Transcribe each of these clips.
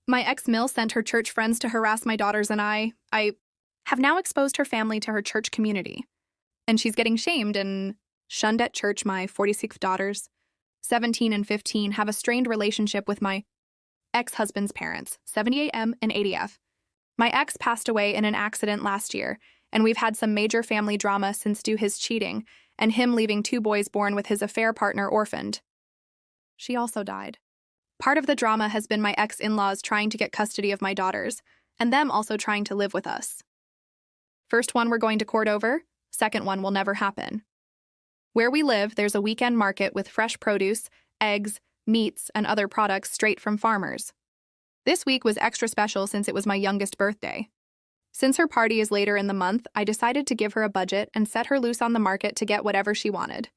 My ex-mill sent her church friends to harass my daughters and I have now exposed her family to her church community. And she's getting shamed and shunned at church. My 46 daughters, 17 and 15, have a strained relationship with my ex-husband's parents, 78M and 80F. My ex passed away in an accident last year, and we've had some major family drama since due his cheating and him leaving 2 boys born with his affair partner orphaned. She also died. Part of the drama has been my ex-in-laws trying to get custody of my daughters, and them also trying to live with us. First one we're going to court over, second one will never happen. Where we live, there's a weekend market with fresh produce, eggs, meats, and other products straight from farmers. This week was extra special since it was my youngest birthday. Since her party is later in the month, I decided to give her a budget and set her loose on the market to get whatever she wanted.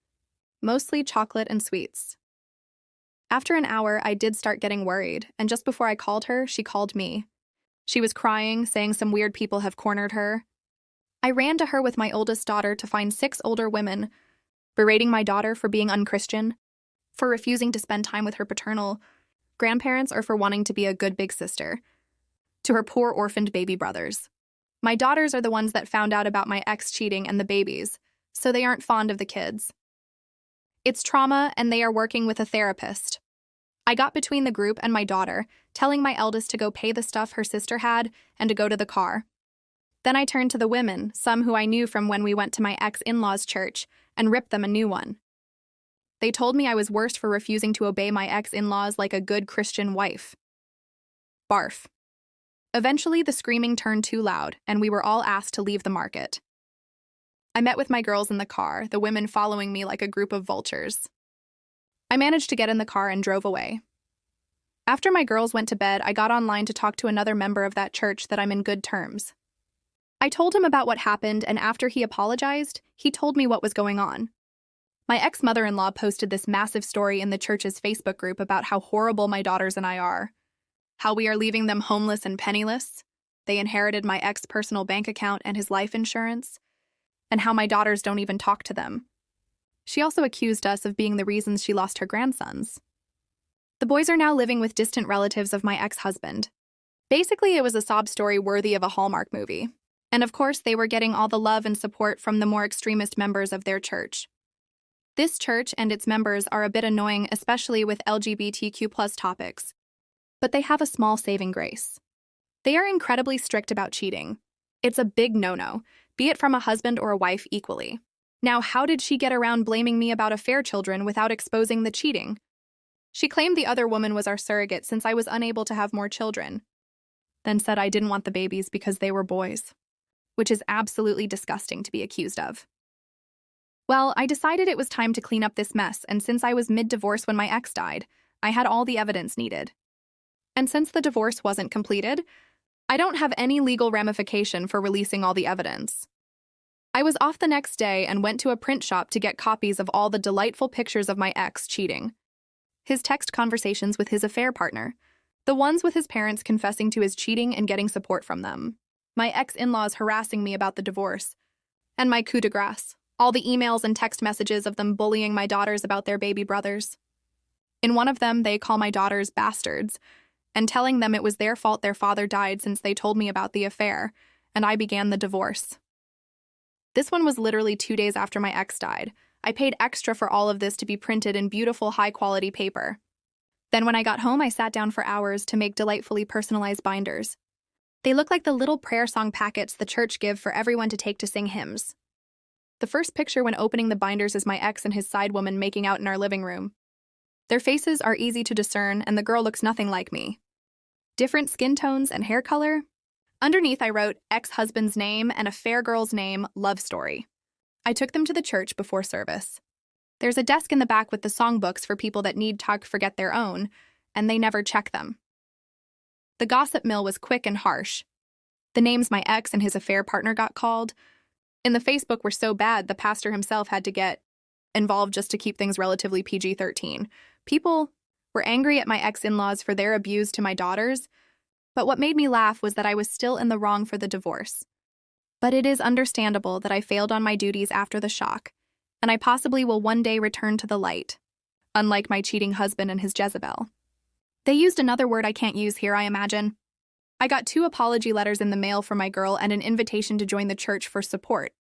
Mostly chocolate and sweets. After an hour, I did start getting worried, and just before I called her, she called me. She was crying, saying some weird people have cornered her. I ran to her with my oldest daughter to find 6 older women, berating my daughter for being unchristian, for refusing to spend time with her paternal grandparents, or for wanting to be a good big sister to her poor orphaned baby brothers. My daughters are the ones that found out about my ex cheating and the babies, so they aren't fond of the kids. It's trauma, and they are working with a therapist. I got between the group and my daughter, telling my eldest to go pay the stuff her sister had and to go to the car. Then I turned to the women, some who I knew from when we went to my ex-in-laws' church, and ripped them a new one. They told me I was worse for refusing to obey my ex-in-laws like a good Christian wife. Barf. Eventually, the screaming turned too loud, and we were all asked to leave the market. I met with my girls in the car, the women following me like a group of vultures. I managed to get in the car and drove away. After my girls went to bed, I got online to talk to another member of that church that I'm in good terms. I told him about what happened, and after he apologized, he told me what was going on. My ex-mother-in-law posted this massive story in the church's Facebook group about how horrible my daughters and I are, how we are leaving them homeless and penniless, they inherited my ex's personal bank account and his life insurance, and how my daughters don't even talk to them. She also accused us of being the reasons she lost her grandsons. The boys are now living with distant relatives of my ex-husband. Basically, it was a sob story worthy of a Hallmark movie. And of course, they were getting all the love and support from the more extremist members of their church. This church and its members are a bit annoying, especially with LGBTQ+ topics. But they have a small saving grace. They are incredibly strict about cheating. It's a big no-no, be it from a husband or a wife equally. Now, how did she get around blaming me about affair children without exposing the cheating? She claimed the other woman was our surrogate since I was unable to have more children, then said I didn't want the babies because they were boys, which is absolutely disgusting to be accused of. Well, I decided it was time to clean up this mess, and since I was mid-divorce when my ex died, I had all the evidence needed. And since the divorce wasn't completed, I don't have any legal ramification for releasing all the evidence. I was off the next day and went to a print shop to get copies of all the delightful pictures of my ex cheating. His text conversations with his affair partner, the ones with his parents confessing to his cheating and getting support from them, my ex-in-laws harassing me about the divorce, and my coup de grace, all the emails and text messages of them bullying my daughters about their baby brothers. In one of them, they call my daughters bastards, and telling them it was their fault their father died since they told me about the affair, and I began the divorce. This one was literally 2 days after my ex died. I paid extra for all of this to be printed in beautiful, high-quality paper. Then when I got home, I sat down for hours to make delightfully personalized binders. They look like the little prayer song packets the church give for everyone to take to sing hymns. The first picture when opening the binders is my ex and his side woman making out in our living room. Their faces are easy to discern, and the girl looks nothing like me. Different skin tones and hair color. Underneath, I wrote ex-husband's name and a fair girl's name, love story. I took them to the church before service. There's a desk in the back with the songbooks for people that need to forget their own, and they never check them. The gossip mill was quick and harsh. The names my ex and his affair partner got called in the Facebook were so bad the pastor himself had to get involved just to keep things relatively PG-13. People were angry at my ex-in-laws for their abuse to my daughters, but what made me laugh was that I was still in the wrong for the divorce. But it is understandable that I failed on my duties after the shock, and I possibly will one day return to the light, unlike my cheating husband and his Jezebel. They used another word I can't use here, I imagine. I got 2 apology letters in the mail for my girl and an invitation to join the church for support.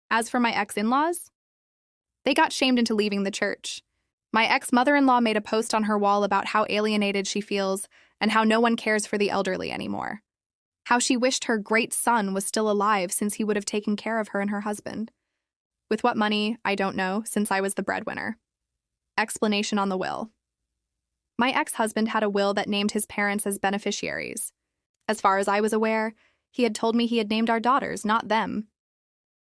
As for my ex-in-laws, they got shamed into leaving the church. My ex-mother-in-law made a post on her wall about how alienated she feels and how no one cares for the elderly anymore. How she wished her great son was still alive since he would have taken care of her and her husband. With what money, I don't know, since I was the breadwinner. Explanation on the will. My ex-husband had a will that named his parents as beneficiaries. As far as I was aware, he had told me he had named our daughters, not them.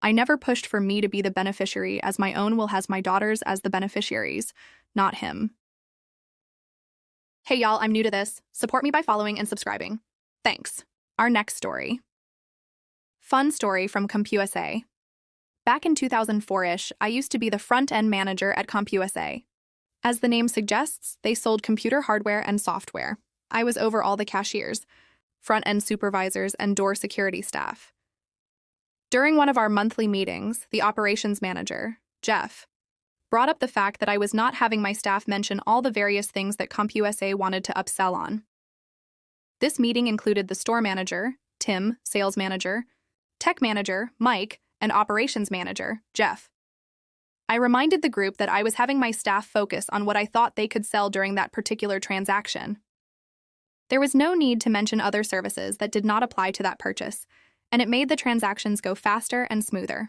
I never pushed for me to be the beneficiary, as my own will has my daughters as the beneficiaries, not him. Hey y'all, I'm new to this. Support me by following and subscribing. Thanks. Our next story. Fun story from CompUSA. Back in 2004-ish, I used to be the front-end manager at CompUSA. As the name suggests, they sold computer hardware and software. I was over all the cashiers, front-end supervisors, and door security staff. During one of our monthly meetings, the operations manager, Jeff, brought up the fact that I was not having my staff mention all the various things that CompUSA wanted to upsell on. This meeting included the store manager, Tim, sales manager, tech manager, Mike, and operations manager, Jeff. I reminded the group that I was having my staff focus on what I thought they could sell during that particular transaction. There was no need to mention other services that did not apply to that purchase, and it made the transactions go faster and smoother.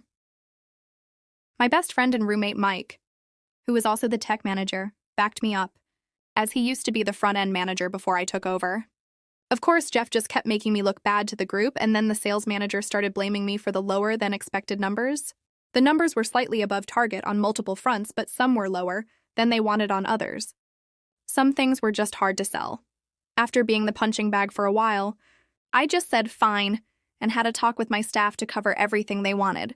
My best friend and roommate Mike, who was also the tech manager, backed me up, as he used to be the front-end manager before I took over. Of course, Jeff just kept making me look bad to the group, and then the sales manager started blaming me for the lower-than-expected numbers. The numbers were slightly above target on multiple fronts, but some were lower than they wanted on others. Some things were just hard to sell. After being the punching bag for a while, I just said fine and had a talk with my staff to cover everything they wanted.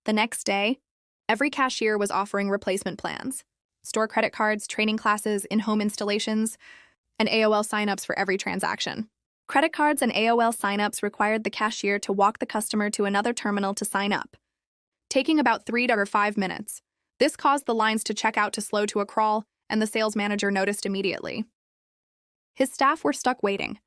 The next day, every cashier was offering replacement plans, store credit cards, training classes, in-home installations, and AOL signups for every transaction. Credit cards and AOL signups required the cashier to walk the customer to another terminal to sign up, taking about 3 to 5 minutes. This caused the lines to check out to slow to a crawl, and the sales manager noticed immediately. His staff were stuck waiting,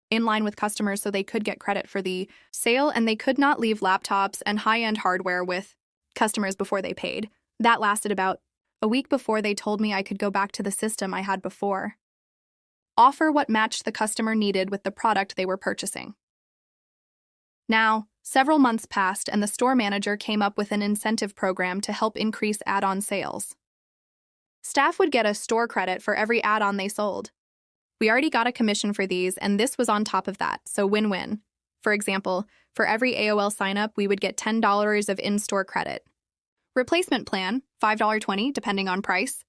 in line with customers so they could get credit for the sale, and they could not leave laptops and high-end hardware with customers before they paid. That lasted about a week before they told me I could go back to the system I had before. Offer what matched the customer needed with the product they were purchasing. Now, several months passed and the store manager came up with an incentive program to help increase add-on sales. Staff would get a store credit for every add-on they sold. We already got a commission for these, and this was on top of that, so win-win. For example, for every AOL sign-up, we would get $10 of in-store credit. Replacement plan, $5.20 depending on price.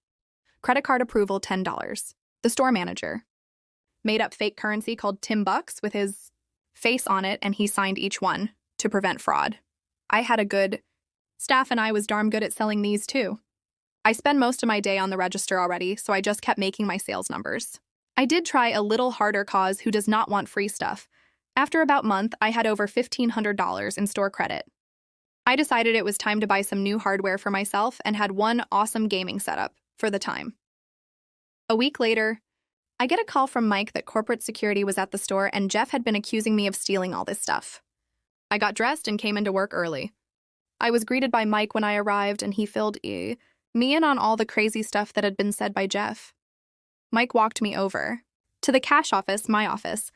Credit card approval, $10. The store manager made up fake currency called Tim Bucks with his face on it, and he signed each one to prevent fraud. I had a good staff, and I was darn good at selling these too. I spend most of my day on the register already, so I just kept making my sales numbers. I did try a little harder cause who does not want free stuff. After about a month, I had over $1,500 in store credit. I decided it was time to buy some new hardware for myself and had one awesome gaming setup for the time. A week later, I get a call from Mike that corporate security was at the store and Jeff had been accusing me of stealing all this stuff. I got dressed and came into work early. I was greeted by Mike when I arrived, and he filled me in on all the crazy stuff that had been said by Jeff. Mike walked me over to the cash office, my office,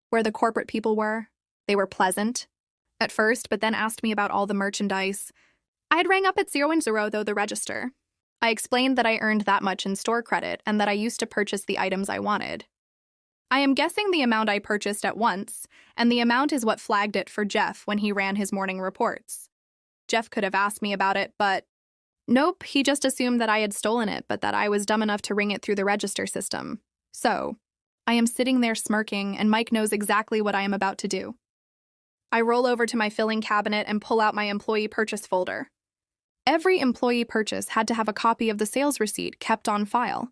where the corporate people were. They were pleasant at first, but then asked me about all the merchandise. I had rang up at 0 though the register. I explained that I earned that much in store credit and that I used to purchase the items I wanted. I am guessing the amount I purchased at once, and the amount is what flagged it for Jeff when he ran his morning reports. Jeff could have asked me about it, but nope, he just assumed that I had stolen it, but that I was dumb enough to ring it through the register system. So, I am sitting there smirking, and Mike knows exactly what I am about to do. I roll over to my filling cabinet and pull out my employee purchase folder. Every employee purchase had to have a copy of the sales receipt kept on file.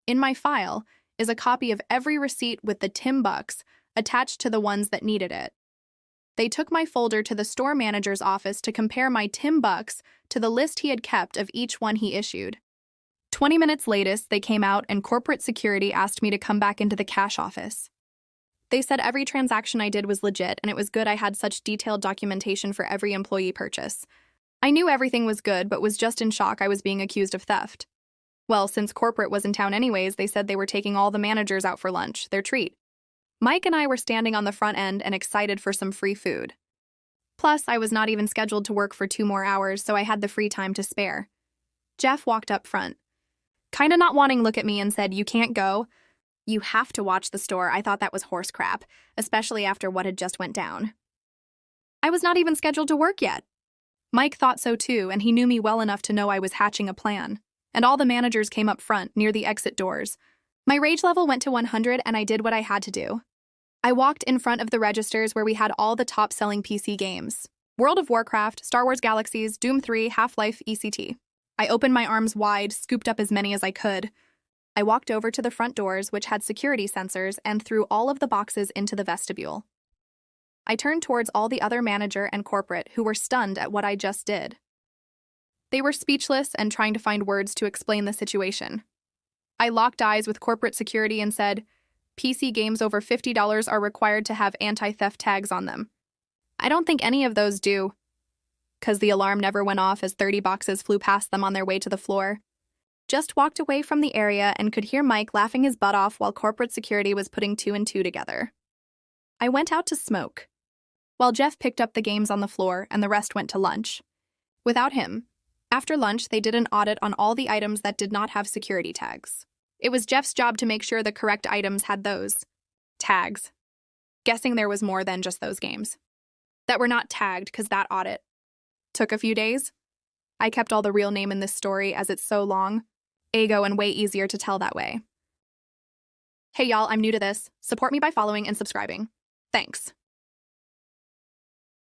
In my file is a copy of every receipt with the Tim Bucks attached to the ones that needed it. They took my folder to the store manager's office to compare my Tim Bucks to the list he had kept of each one he issued. 20 minutes latest, they came out and corporate security asked me to come back into the cash office. They said every transaction I did was legit and it was good I had such detailed documentation for every employee purchase. I knew everything was good, but was just in shock I was being accused of theft. Well, since corporate was in town anyways, they said they were taking all the managers out for lunch, their treat. Mike and I were standing on the front end and excited for some free food. Plus, I was not even scheduled to work for 2 more hours, so I had the free time to spare. Jeff walked up front. Kinda not wanting look at me and said, "You can't go. You have to watch the store." I thought that was horse crap, especially after what had just went down. I was not even scheduled to work yet. Mike thought so too, and he knew me well enough to know I was hatching a plan. And all the managers came up front, near the exit doors. My rage level went to 100 and I did what I had to do. I walked in front of the registers where we had all the top-selling PC games. World of Warcraft, Star Wars Galaxies, Doom 3, Half-Life, ECT. I opened my arms wide, scooped up as many as I could. I walked over to the front doors, which had security sensors, and threw all of the boxes into the vestibule. I turned towards all the other manager and corporate who were stunned at what I just did. They were speechless and trying to find words to explain the situation. I locked eyes with corporate security and said, "PC games over $50 are required to have anti-theft tags on them. I don't think any of those do," because the alarm never went off as 30 boxes flew past them on their way to the floor. Just walked away from the area and could hear Mike laughing his butt off while corporate security was putting 2 and 2 together. I went out to smoke, while Jeff picked up the games on the floor and the rest went to lunch. Without him, after lunch, they did an audit on all the items that did not have security tags. It was Jeff's job to make sure the correct items had those tags. Guessing there was more than just those games that were not tagged because that audit took a few days. I kept all the real name in this story as it's so long, ego, and way easier to tell that way. Hey y'all, I'm new to this. Support me by following and subscribing. Thanks.